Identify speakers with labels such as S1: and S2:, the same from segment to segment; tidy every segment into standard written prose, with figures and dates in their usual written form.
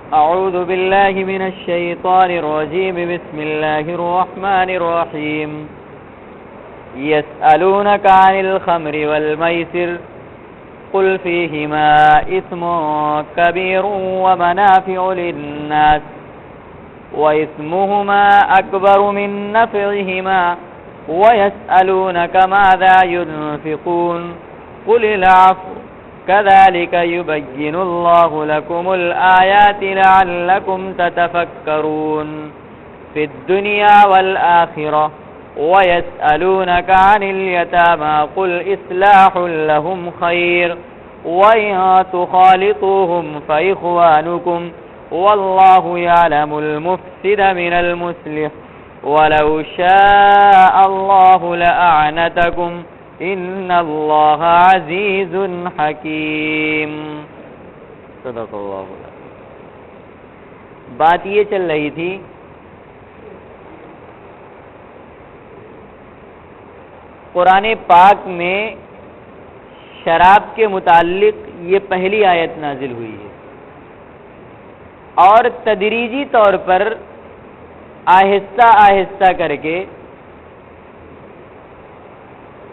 S1: أعوذ بالله من الشيطان الرجيم. بسم الله الرحمن الرحيم. يسألونك عن الخمر والميسر قل فيهما إثم كبير ومنافع للناس وإثمهما أكبر من نفعهما ويسألونك ماذا ينفقون قل العفو كذلك يبين الله لكم الآيات لعلكم تتفكرون في الدنيا والآخرة ويسألونك عن اليتامى قل إصلاح لهم خير وإن تخالطوهم فإخوانكم والله يعلم المفسد من المصلح ولو شاء الله لأعنتكم ان اللہ عزیز حکیم. صدق اللہ. بات یہ چل رہی تھی قرآن پاک میں شراب کے متعلق یہ پہلی آیت نازل ہوئی ہے اور تدریجی طور پر آہستہ آہستہ کر کے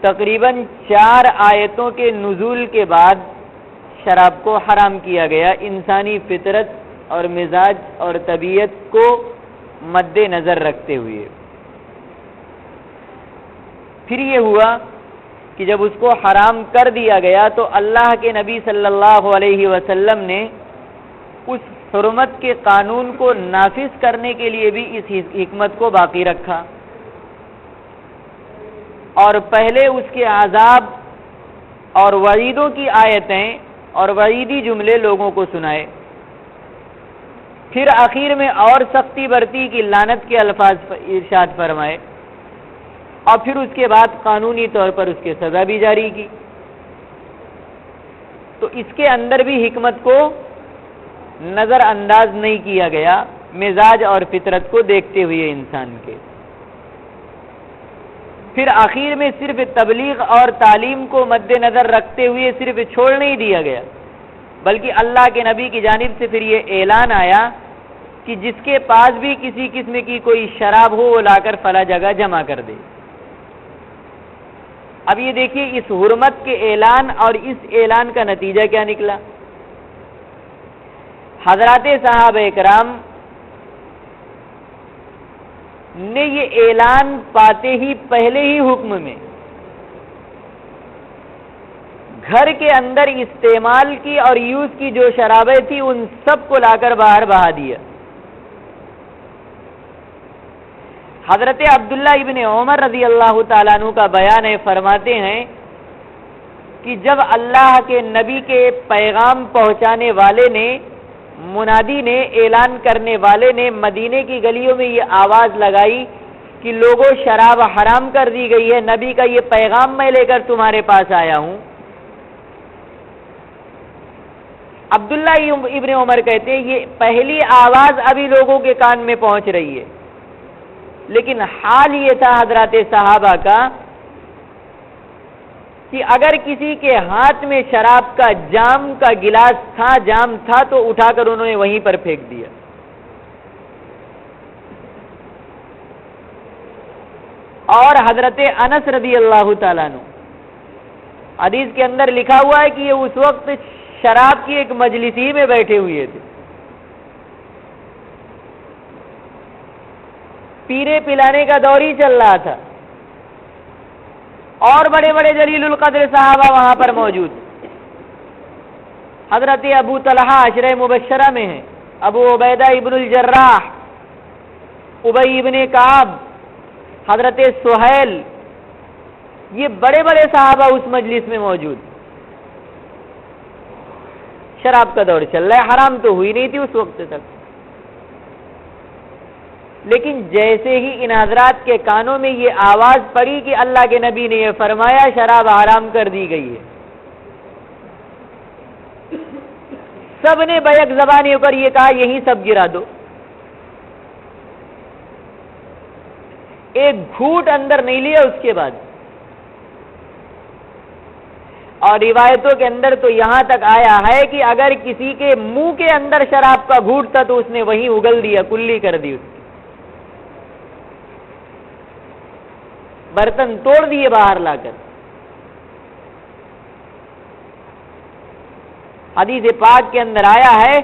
S1: تقریباً 4 آیتوں کے نزول کے بعد شراب کو حرام کیا گیا، انسانی فطرت اور مزاج اور طبیعت کو مد نظر رکھتے ہوئے. پھر یہ ہوا کہ جب اس کو حرام کر دیا گیا تو اللہ کے نبی صلی اللہ علیہ وسلم نے اس حرمت کے قانون کو نافذ کرنے کے لیے بھی اس حکمت کو باقی رکھا اور پہلے اس کے عذاب اور وعیدوں کی آیتیں اور وعیدی جملے لوگوں کو سنائے، پھر آخر میں اور سختی برتی کی لعنت کے الفاظ ارشاد فرمائے اور پھر اس کے بعد قانونی طور پر اس کے سزا بھی جاری کی. تو اس کے اندر بھی حکمت کو نظر انداز نہیں کیا گیا، مزاج اور فطرت کو دیکھتے ہوئے انسان کے. پھر آخر میں صرف تبلیغ اور تعلیم کو مد نظر رکھتے ہوئے صرف چھوڑ نہیں دیا گیا، بلکہ اللہ کے نبی کی جانب سے پھر یہ اعلان آیا کہ جس کے پاس بھی کسی قسم کی کوئی شراب ہو وہ لا کر فلاں جگہ جمع کر دے. اب یہ دیکھیے اس حرمت کے اعلان اور اس اعلان کا نتیجہ کیا نکلا. حضرات صحابہ کرام نے یہ اعلان پاتے ہی پہلے ہی حکم میں گھر کے اندر استعمال کی اور یوز کی جو شرابیں تھی ان سب کو لا کر باہر بہا دیا. حضرت عبداللہ ابن عمر رضی اللہ تعالیٰ عنہ کا بیان ہے، فرماتے ہیں کہ جب اللہ کے نبی کے پیغام پہنچانے والے نے، منادی نے، اعلان کرنے والے نے مدینے کی گلیوں میں یہ آواز لگائی کہ لوگوں شراب حرام کر دی گئی ہے، نبی کا یہ پیغام میں لے کر تمہارے پاس آیا ہوں. عبداللہ ابن عمر کہتے ہیں یہ پہلی آواز ابھی لوگوں کے کان میں پہنچ رہی ہے، لیکن حال یہ تھا حضرات صحابہ کا کہ اگر کسی کے ہاتھ میں شراب کا جام کا گلاس تھا، جام تھا، تو اٹھا کر انہوں نے وہیں پر پھینک دیا. اور حضرت انس رضی اللہ تعالیٰ عنہ حدیث کے اندر لکھا ہوا ہے کہ یہ اس وقت شراب کی ایک مجلس ہی میں بیٹھے ہوئے تھے، پینے پلانے کا دور ہی چل رہا تھا اور بڑے بڑے جلیل القدر صحابہ وہاں پر موجود. حضرت ابو طلحہ عشرہ مبشرہ میں ہیں، ابو عبیدہ ابن الجراح، ابی ابن کعب، حضرت سہیل، یہ بڑے بڑے صحابہ اس مجلس میں موجود. شراب کا دور چل رہا ہے، حرام تو ہوئی نہیں تھی اس وقت تک، لیکن جیسے ہی ان حضرات کے کانوں میں یہ آواز پڑی کہ اللہ کے نبی نے یہ فرمایا شراب حرام کر دی گئی ہے، سب نے بیک زبانی پر یہ کہا یہی سب گرا دو. ایک گھوٹ اندر نہیں لیا اس کے بعد، اور روایتوں کے اندر تو یہاں تک آیا ہے کہ اگر کسی کے منہ کے اندر شراب کا گھونٹ تھا تو اس نے وہیں اگل دیا، کلی کر دی، اس کی برتن توڑ دیے باہر لا کر۔ حدیث پاک کے اندر آیا ہے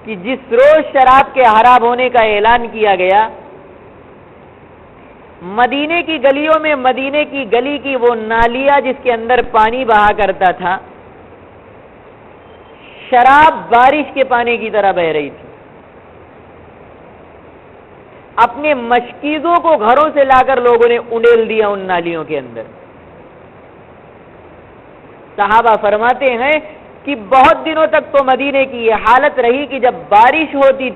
S1: کہ جس روز شراب کے حرام ہونے کا اعلان کیا گیا، مدینے کی گلیوں میں مدینے کی گلی کی وہ نالیاں جس کے اندر پانی بہا کرتا تھا، شراب بارش کے پانی کی طرح بہ رہی تھی۔ اپنے مشکیزوں کو گھروں سے لا کر لوگوں نے انڈیل دیا ان نالیوں کے اندر۔ صحابہ فرماتے ہیں کہ بہت دنوں تک تو مدینے کی یہ حالت رہی کہ جب بارش ہوتی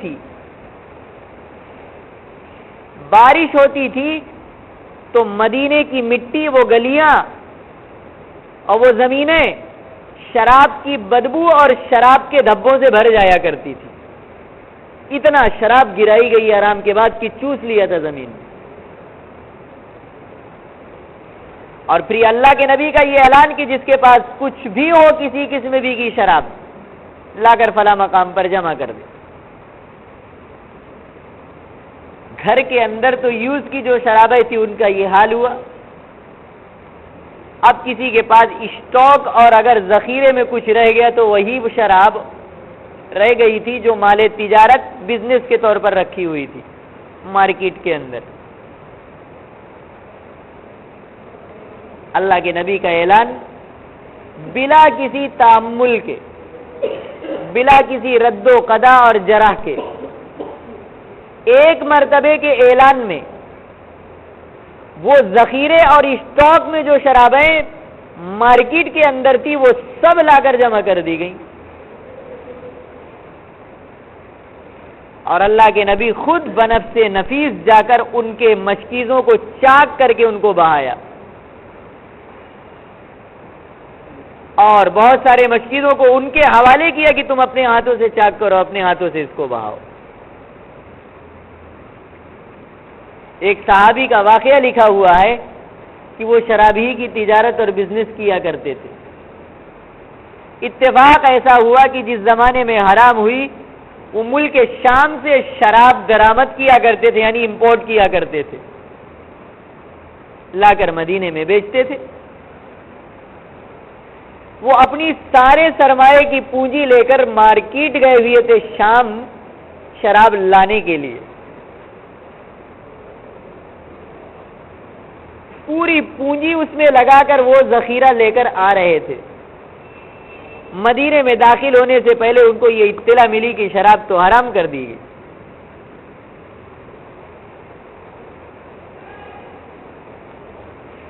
S1: تھی تو مدینے کی مٹی، وہ گلیاں اور وہ زمینیں شراب کی بدبو اور شراب کے دھبوں سے بھر جایا کرتی تھی۔ اتنا شراب گرائی گئی آرام کے بعد کہ چوس لیا تھا زمین۔ اور پھر اللہ کے نبی کا یہ اعلان کہ جس کے پاس کچھ بھی ہو کسی قسم بھی کی شراب، لا کر فلاں مقام پر جمع کر دے۔ گھر کے اندر تو یوز کی جو شرابیں تھی ان کا یہ حال ہوا۔ اب کسی کے پاس اسٹاک اور اگر ذخیرے میں کچھ رہ گیا تو وہی شراب رہ گئی تھی جو مال تجارت بزنس کے طور پر رکھی ہوئی تھی مارکیٹ کے اندر۔ اللہ کے نبی کا اعلان بلا کسی تأمل کے، بلا کسی رد و قضا اور جرح کے، ایک مرتبے کے اعلان میں وہ ذخیرے اور اسٹاک میں جو شرابیں مارکیٹ کے اندر تھی وہ سب لا کر جمع کر دی گئی، اور اللہ کے نبی خود بنفس نفیس جا کر ان کے مشکیزوں کو چاک کر کے ان کو بہایا، اور بہت سارے مشکیزوں کو ان کے حوالے کیا کہ تم اپنے ہاتھوں سے چاک کرو، اپنے ہاتھوں سے اس کو بہاؤ۔ ایک صحابی کا واقعہ لکھا ہوا ہے کہ وہ شراب ہی کی تجارت اور بزنس کیا کرتے تھے۔ اتفاق ایسا ہوا کہ جس زمانے میں حرام ہوئی وہ ملک شام سے شراب درآمد کیا کرتے تھے، یعنی امپورٹ کیا کرتے تھے، لا کر مدینے میں بیچتے تھے۔ وہ اپنی سارے سرمایے کی پونجی لے کر مارکیٹ گئے ہوئے تھے شام شراب لانے کے لیے، پوری پونجی اس میں لگا کر وہ ذخیرہ لے کر آ رہے تھے۔ مدینے میں داخل ہونے سے پہلے ان کو یہ اطلاع ملی کہ شراب تو حرام کر دی گئی۔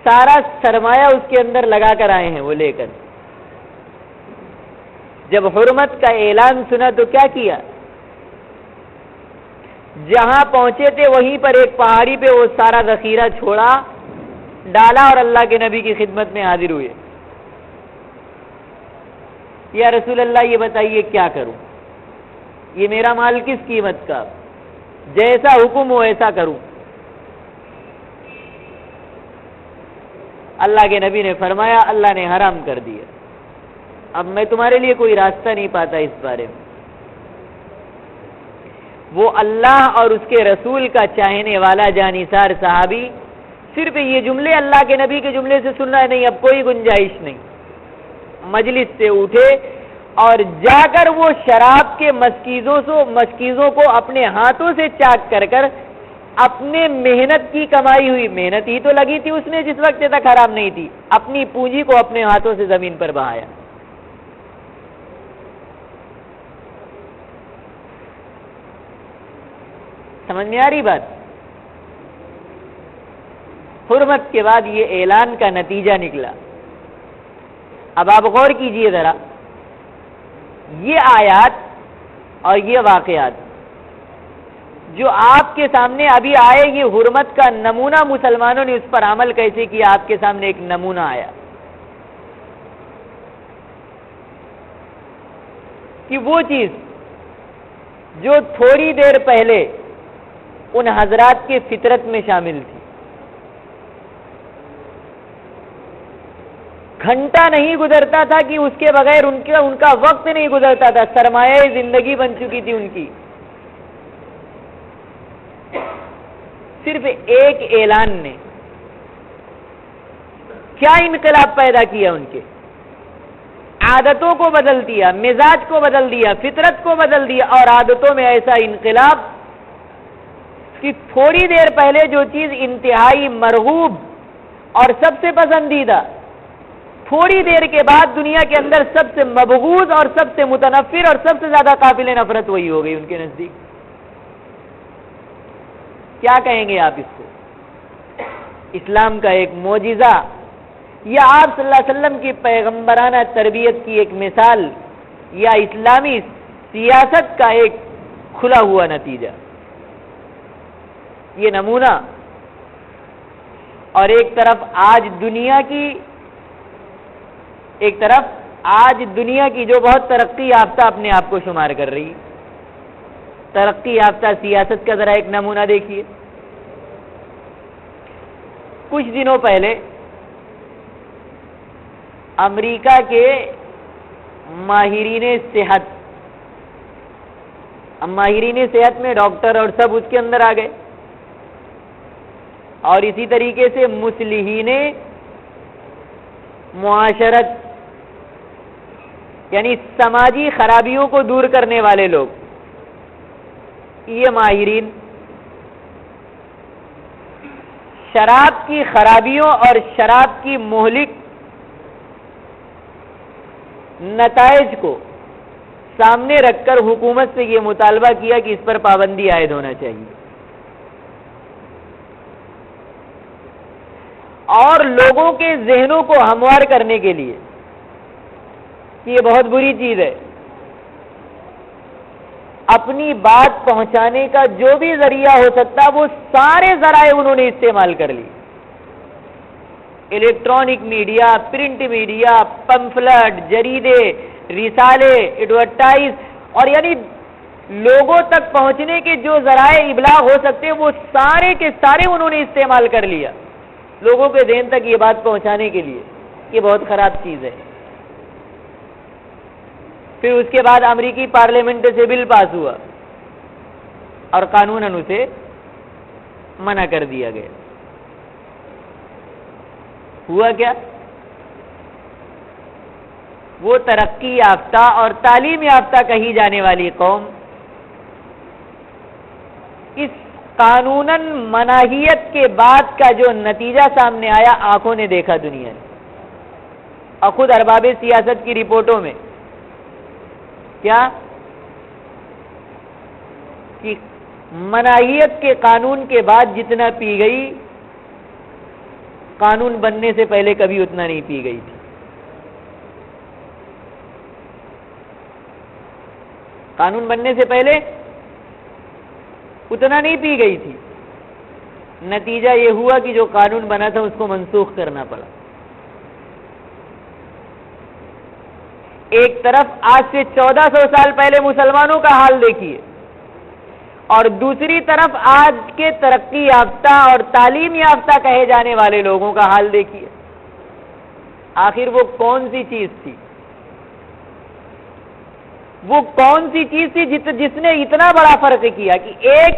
S1: سارا سرمایہ اس کے اندر لگا کر آئے ہیں وہ لے کر۔ جب حرمت کا اعلان سنا تو کیا کیا؟ جہاں پہنچے تھے وہیں پر ایک پہاڑی پہ وہ سارا ذخیرہ چھوڑا، ڈالا اور اللہ کے نبی کی خدمت میں حاضر ہوئے۔ یا رسول اللہ یہ بتائیے کیا کروں، یہ میرا مال کس قیمت کا، جیسا حکم ہو ایسا کروں۔ اللہ کے نبی نے فرمایا اللہ نے حرام کر دیا، اب میں تمہارے لیے کوئی راستہ نہیں پاتا اس بارے میں۔ وہ اللہ اور اس کے رسول کا چاہنے والا جانثار صحابی صرف یہ جملے اللہ کے نبی کے جملے سے سن رہا ہے، نہیں اب کوئی گنجائش نہیں، مجلس سے اٹھے اور جا کر وہ شراب کے مشکیزوں کو اپنے ہاتھوں سے چاک کر کر اپنے محنت کی کمائی ہوئی، محنت ہی تو لگی تھی اس نے جس وقت تک حرام نہیں تھی، اپنی پونجی کو اپنے ہاتھوں سے زمین پر بہایا۔ سمجھ میں آ رہی بات؟ حرمت کے بعد یہ اعلان کا نتیجہ نکلا۔ اب آپ غور کیجئے ذرا، یہ آیات اور یہ واقعات جو آپ کے سامنے ابھی آئے، یہ حرمت کا نمونہ، مسلمانوں نے اس پر عمل کیسے کیا، آپ کے سامنے ایک نمونہ آیا کہ وہ چیز جو تھوڑی دیر پہلے ان حضرات کے فطرت میں شامل تھی، گھنٹہ نہیں گزرتا تھا کہ اس کے بغیر ان کا وقت نہیں گزرتا تھا، سرمایہ زندگی بن چکی تھی ان کی۔ صرف ایک اعلان نے کیا انقلاب پیدا کیا، ان کے عادتوں کو بدل دیا، مزاج کو بدل دیا، فطرت کو بدل دیا، اور عادتوں میں ایسا انقلاب کہ تھوڑی دیر پہلے جو چیز انتہائی مرغوب اور سب سے پسندیدہ، تھوڑی دیر کے بعد دنیا کے اندر سب سے مبغوض اور سب سے متنفر اور سب سے زیادہ قابل نفرت وہی ہو گئی ان کے نزدیک۔ کیا کہیں گے آپ اس کو؟ اسلام کا ایک معجزہ یا آپ صلی اللہ علیہ وسلم کی پیغمبرانہ تربیت کی ایک مثال، یا اسلامی سیاست کا ایک کھلا ہوا نتیجہ، یہ نمونہ۔ اور ایک طرف آج دنیا کی جو بہت ترقی یافتہ اپنے آپ کو شمار کر رہی، ترقی یافتہ سیاست کا ذرا ایک نمونہ دیکھیے۔ کچھ دنوں پہلے امریکہ کے ماہرین صحت میں ڈاکٹر اور سب اس کے اندر آ گئے، اور اسی طریقے سے مصلحین معاشرت، یعنی سماجی خرابیوں کو دور کرنے والے لوگ، یہ ماہرین شراب کی خرابیوں اور شراب کی مہلک نتائج کو سامنے رکھ کر حکومت سے یہ مطالبہ کیا کہ اس پر پابندی عائد ہونا چاہیے، اور لوگوں کے ذہنوں کو ہموار کرنے کے لیے کہ یہ بہت بری چیز ہے، اپنی بات پہنچانے کا جو بھی ذریعہ ہو سکتا وہ سارے ذرائع انہوں نے استعمال کر لی، الیکٹرانک میڈیا، پرنٹ میڈیا، پمفلٹ، جریدے، رسالے، ایڈورٹائز، اور یعنی لوگوں تک پہنچنے کے جو ذرائع ابلاغ ہو سکتے ہیں وہ سارے کے سارے انہوں نے استعمال کر لیا لوگوں کے ذہن تک یہ بات پہنچانے کے لیے۔ یہ بہت خراب چیز ہے۔ پھر اس کے بعد امریکی پارلیمنٹ سے بل پاس ہوا اور قانوناً اسے منع کر دیا گیا۔ ہوا کیا؟ وہ ترقی یافتہ اور تعلیم یافتہ کہی جانے والی قوم اس قانوناً مناہیت کے بعد کا جو نتیجہ سامنے آیا آنکھوں نے دیکھا دنیا نے، اور خود ارباب سیاست کی رپورٹوں میں کیا کہ مناہیت کے قانون کے بعد جتنا پی گئی قانون بننے سے پہلے کبھی اتنا نہیں پی گئی تھی۔ قانون بننے سے پہلے اتنا نہیں پی گئی تھی۔ نتیجہ یہ ہوا کہ جو قانون بنا تھا اس کو منسوخ کرنا پڑا۔ ایک طرف آج سے 1400 سال پہلے مسلمانوں کا حال دیکھیے، اور دوسری طرف آج کے ترقی یافتہ اور تعلیم یافتہ کہے جانے والے لوگوں کا حال دیکھیے۔ آخر وہ کون سی چیز تھی؟ وہ کون سی چیز تھی جس نے اتنا بڑا فرق کیا کہ ایک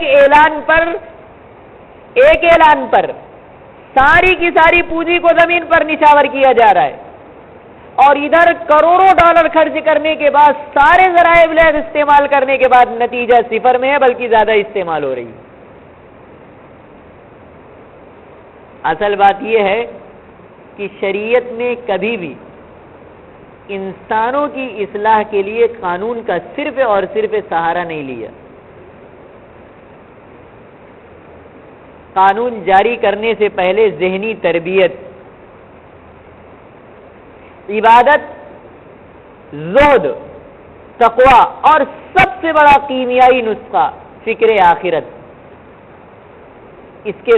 S1: اعلان پر ساری کی ساری پونجی کو زمین پر نچھاور کیا جا رہا ہے، اور ادھر کروڑوں ڈالر خرچ کرنے کے بعد سارے ذرائع ابلاغ استعمال کرنے کے بعد نتیجہ صفر میں ہے، بلکہ زیادہ استعمال ہو رہی ہے۔ اصل بات یہ ہے کہ شریعت نے کبھی بھی انسانوں کی اصلاح کے لیے قانون کا صرف اور صرف سہارا نہیں لیا۔ قانون جاری کرنے سے پہلے ذہنی تربیت، عبادت، زہد، تقوی، اور سب سے بڑا کیمیائی نسخہ فکر آخرت، اس کے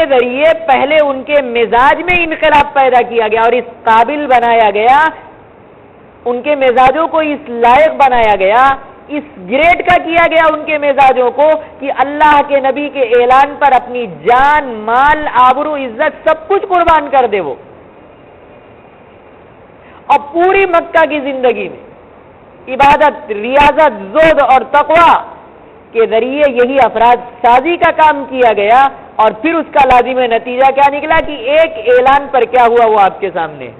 S1: ذریعے پہلے ان کے مزاج میں انقلاب پیدا کیا گیا اور اس قابل بنایا گیا، ان کے مزاجوں کو اس لائق بنایا گیا اس گریڈ کا کیا گیا ان کے مزاجوں کو کہ اللہ کے نبی کے اعلان پر اپنی جان، مال، آبرو، عزت سب کچھ قربان کر دے وہ. اور پوری مکہ کی زندگی میں عبادت، ریاضت، زہد اور تقوی کے ذریعے یہی افراد سازی کا کام کیا گیا، اور پھر اس کا لازم نتیجہ کیا نکلا کہ ایک اعلان پر کیا ہوا وہ آپ کے سامنے.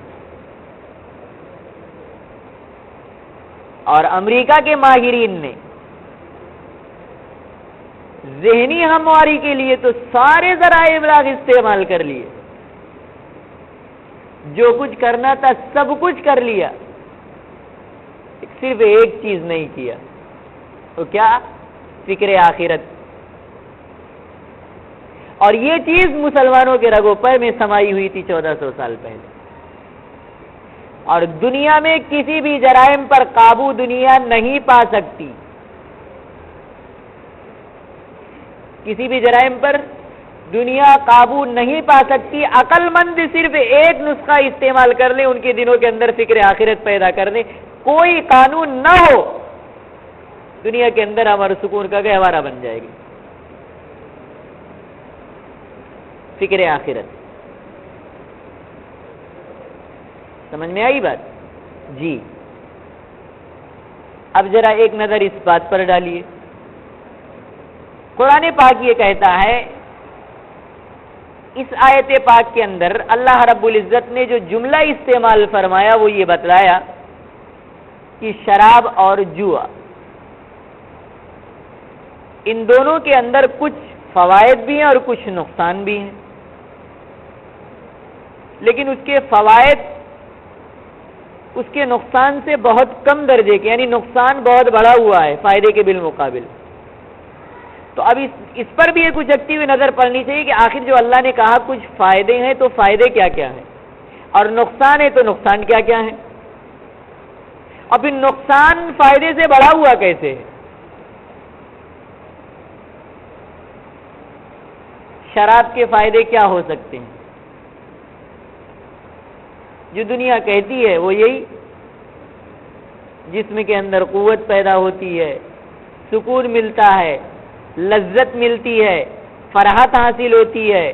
S1: اور امریکہ کے ماہرین نے ذہنی ہمواری کے لیے تو سارے ذرائع ابلاغ استعمال کر لیے، جو کچھ کرنا تھا سب کچھ کر لیا، صرف ایک چیز نہیں کیا، وہ کیا؟ فکر آخرت. اور یہ چیز مسلمانوں کے رگوں پے میں سمائی ہوئی تھی 1400 سال پہلے. اور دنیا میں کسی بھی جرائم پر قابو دنیا نہیں پا سکتی، کسی بھی جرائم پر دنیا قابو نہیں پا سکتی. عقل مند صرف ایک نسخہ استعمال کر لیں، ان کے دنوں کے اندر فکر آخرت پیدا کر دیں، کوئی قانون نہ ہو، دنیا کے اندر امر سکون کا گہوارہ بن جائے گی. فکر آخرت. سمجھ میں آئی بات؟ جی. اب ذرا ایک نظر اس بات پر ڈالیے. قرآن پاک یہ کہتا ہے، اس آیت پاک کے اندر اللہ رب العزت نے جو جملہ استعمال فرمایا وہ یہ بتلایا کہ شراب اور جوا، ان دونوں کے اندر کچھ فوائد بھی ہیں اور کچھ نقصان بھی ہیں، لیکن اس کے فوائد اس کے نقصان سے بہت کم درجے کے، یعنی نقصان بہت بڑا ہوا ہے فائدے کے بالمقابل. تو اب اس پر بھی کچھ اچھی ہوئی نظر پڑنی چاہیے کہ آخر جو اللہ نے کہا کچھ فائدے ہیں تو فائدے کیا کیا ہیں، اور نقصان ہے تو نقصان کیا کیا ہیں. اور پھر نقصان فائدے سے بڑا ہوا کیسے ہے؟ شراب کے فائدے کیا ہو سکتے ہیں؟ جو دنیا کہتی ہے وہ یہی، جسم کے اندر قوت پیدا ہوتی ہے، سکون ملتا ہے، لذت ملتی ہے، فرحت حاصل ہوتی ہے،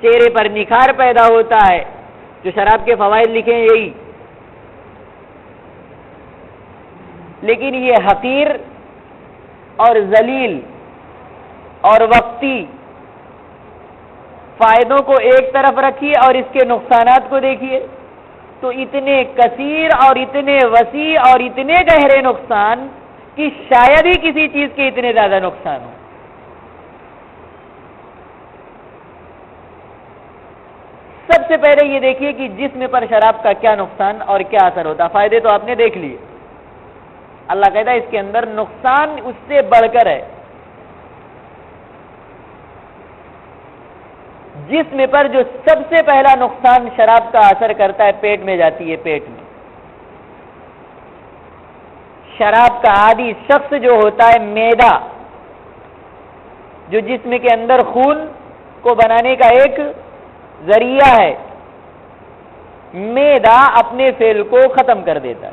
S1: چہرے پر نکھار پیدا ہوتا ہے. جو شراب کے فوائد لکھے ہیں یہی. لیکن یہ حقیر اور ذلیل اور وقتی فائدوں کو ایک طرف رکھیے اور اس کے نقصانات کو دیکھیے تو اتنے کثیر اور اتنے وسیع اور اتنے گہرے نقصان کہ شاید ہی کسی چیز کے اتنے زیادہ نقصان ہو. سب سے پہلے یہ دیکھیے کہ جسم پر شراب کا کیا نقصان اور کیا اثر ہوتا. فائدے تو آپ نے دیکھ لیے، اللہ کہتا ہے اس کے اندر نقصان اس سے بڑھ کر ہے. جسم پر جو سب سے پہلا نقصان شراب کا اثر کرتا ہے پیٹ میں جاتی ہے. پیٹ میں شراب کا عادی شخص جو ہوتا ہے، معدہ جو جسم کے اندر خون کو بنانے کا ایک ذریعہ ہے، معدہ اپنے فعل کو ختم کر دیتا ہے،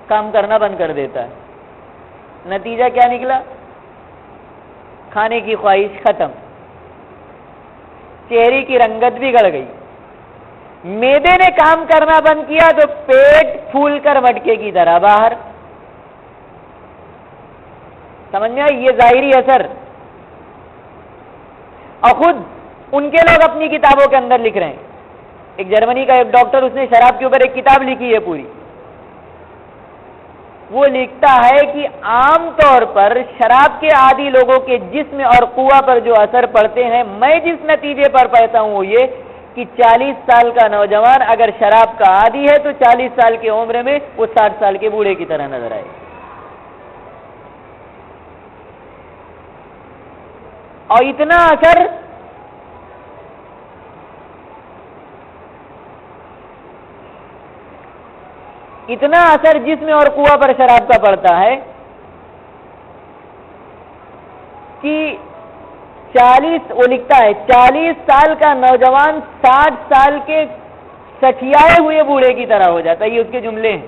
S1: کام کرنا بند کر دیتا ہے. نتیجہ کیا نکلا؟ کھانے کی خواہش ختم، چہرے کی رنگت بگڑ گئی. معدے نے کام کرنا بند کیا تو پیٹ پھول کر مٹکے کی طرح باہر. سمجھ میں آئی؟ یہ ظاہری اثر. اور خود ان کے لوگ اپنی کتابوں کے اندر لکھ رہے ہیں. ایک جرمنی کا ایک ڈاکٹر، اس نے شراب کے اوپر ایک کتاب لکھی ہے پوری. وہ لکھتا ہے کہ عام طور پر شراب کے عادی لوگوں کے جسم اور قوہ پر جو اثر پڑتے ہیں، میں جس نتیجے پر پاتا ہوں وہ یہ کہ 40 سال کا نوجوان اگر شراب کا عادی ہے تو 40 سال کی عمر میں وہ 60 سال کے بوڑھے کی طرح نظر آئے. اور اتنا اثر جسم اور قوہ پر شراب کا پڑتا ہے کہ وہ لکھتا ہے 40 سال کا نوجوان 60 سال کے سٹھیائے ہوئے بوڑھے کی طرح ہو جاتا ہے. یہ اس کے جملے ہیں.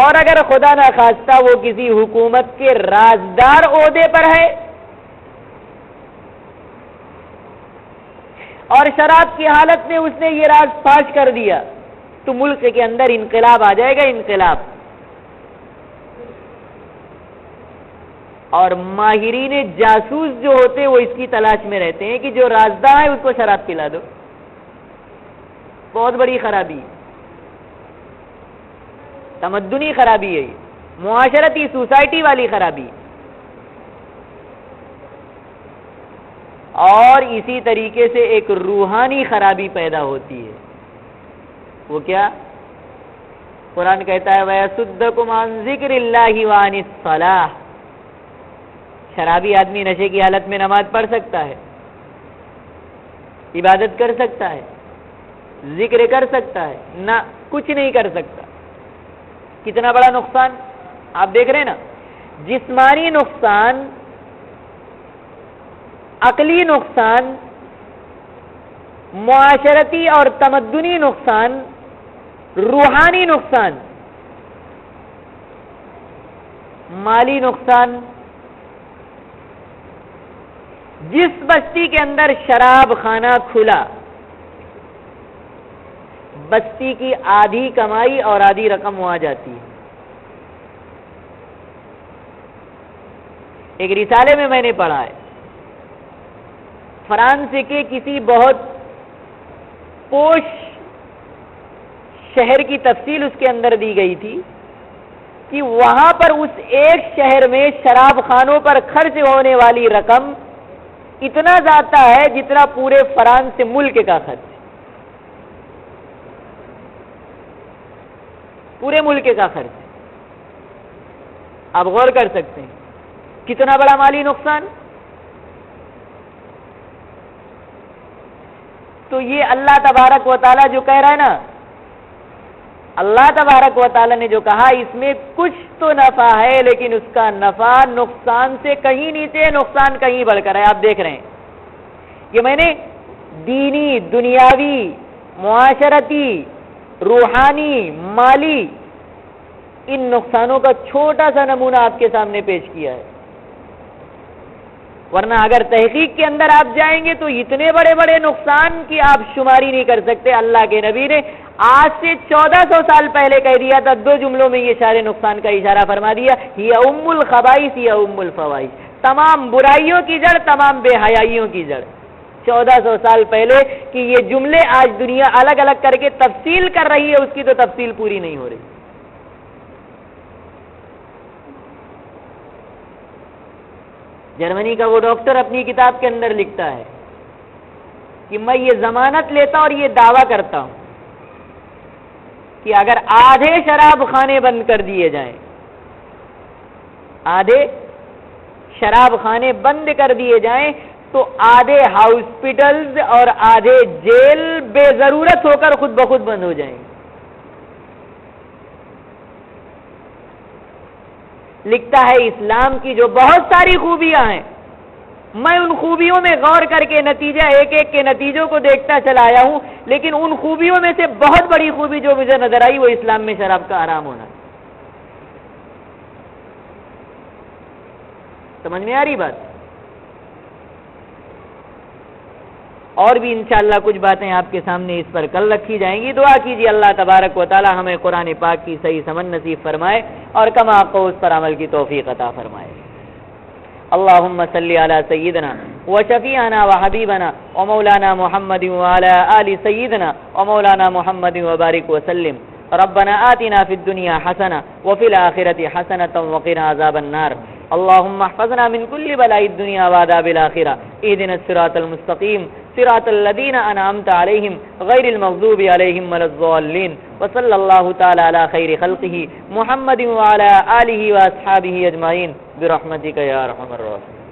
S1: اور اگر خدا نخواستہ وہ کسی حکومت کے رازدار عہدے پر ہے اور شراب کی حالت میں اس نے یہ راز فاش کر دیا تو ملک کے اندر انقلاب آ جائے گا، انقلاب۔ اور ماہرین جاسوس جو ہوتے ہیں وہ اس کی تلاش میں رہتے ہیں کہ جو رازدار ہے اس کو شراب پلا دو۔ بہت بڑی خرابی، تمدنی خرابی ہے، معاشرتی سوسائٹی والی خرابی۔ اور اسی طریقے سے ایک روحانی خرابی پیدا ہوتی ہے، وہ کیا؟ قرآن کہتا ہے وَيَصُدَّكُمْ عَنْ ذِكْرِ اللَّهِ وَعَنِ الصَّلَاةِ۔ شرابی آدمی نشے کی حالت میں نماز پڑھ سکتا ہے، عبادت کر سکتا ہے، ذکر کر سکتا ہے، نہ کچھ نہیں کر سکتا۔ کتنا بڑا نقصان آپ دیکھ رہے ہیں نا، جسمانی نقصان، عقلی نقصان، معاشرتی اور تمدنی نقصان، روحانی نقصان، مالی نقصان۔ جس بستی کے اندر شراب خانہ کھلا، بستی کی آدھی کمائی اور آدھی رقم وہاں جاتی ہے۔ ایک رسالے میں نے پڑھا ہے، فرانس کے کسی بہت پوش شہر کی تفصیل اس کے اندر دی گئی تھی کہ وہاں پر اس ایک شہر میں شراب خانوں پر خرچ ہونے والی رقم اتنا زیادہ ہے جتنا پورے فرانس ملک کا خرچ، پورے ملک کا خرچ۔ آپ غور کر سکتے ہیں کتنا بڑا مالی نقصان۔ تو یہ اللہ تبارک و تعالیٰ جو کہہ رہا ہے نا، اللہ تبارک و تعالیٰ نے جو کہا اس میں کچھ تو نفع ہے، لیکن اس کا نفع نقصان سے کہیں نیچے، نقصان کہیں بڑھ کر ہے۔ آپ دیکھ رہے ہیں کہ میں نے دینی، دنیاوی، معاشرتی، روحانی، مالی ان نقصانوں کا چھوٹا سا نمونہ آپ کے سامنے پیش کیا ہے، ورنہ اگر تحقیق کے اندر آپ جائیں گے تو اتنے بڑے بڑے نقصان کی آپ شماری نہیں کر سکتے۔ اللہ کے نبی نے آج سے 1400 سال پہلے کہہ دیا تھا، 2 جملوں میں یہ سارے نقصان کا اشارہ فرما دیا، یہ ام الخبائث یا ام الفواحش، تمام برائیوں کی جڑ، تمام بے حیائیوں کی جڑ۔ 1400 سال پہلے کہ یہ جملے آج دنیا الگ الگ کر کے تفصیل کر رہی ہے، اس کی تو تفصیل پوری نہیں ہو رہی۔ جرمنی کا وہ ڈاکٹر اپنی کتاب کے اندر لکھتا ہے کہ میں یہ ضمانت لیتا اور یہ دعویٰ کرتا ہوں کہ اگر آدھے شراب خانے بند کر دیے جائیں، آدھے شراب خانے بند کر دیے جائیں تو آدھے ہاسپٹلز اور آدھے جیل بے ضرورت ہو کر خود بخود بند ہو جائیں گے۔ لکھتا ہے اسلام کی جو بہت ساری خوبیاں ہیں، میں ان خوبیوں میں غور کر کے نتیجہ ایک ایک کے نتیجوں کو دیکھتا چلا آیا ہوں، لیکن ان خوبیوں میں سے بہت بڑی خوبی جو مجھے نظر آئی وہ اسلام میں شراب کا حرام ہونا۔ سمجھ میں آ رہی بات؟ اور بھی انشاءاللہ کچھ باتیں آپ کے سامنے اس پر کل رکھی جائیں گی۔ دعا کیجیے اللہ تبارک و تعالی ہمیں قرآن پاک کی صحیح سمجھ نصیب فرمائے اور کما کو اس پر عمل کی توفیق عطا فرمائے۔ اللہم صلی علی سیدنا و شفیعنا و حبیبنا و مولانا محمد و علی آل سیدنا و مولانا محمد و بارک وسلم۔ ربنا آتنا فی الدنیا حسنہ وفی الآخرۃ حسنۃ وقنا عذاب النار۔ اللهم احفظنا من كل بلاء الدنيا وعذاب الآخرة، اهدنا الصراط المستقيم صراط الذين أنعمت عليهم غير المغضوب عليهم ولا الضالين، وصلى الله تعالى على خير خلقه محمد وعلى آله وأصحابه أجمعين برحمتك يا أرحم الراحمين۔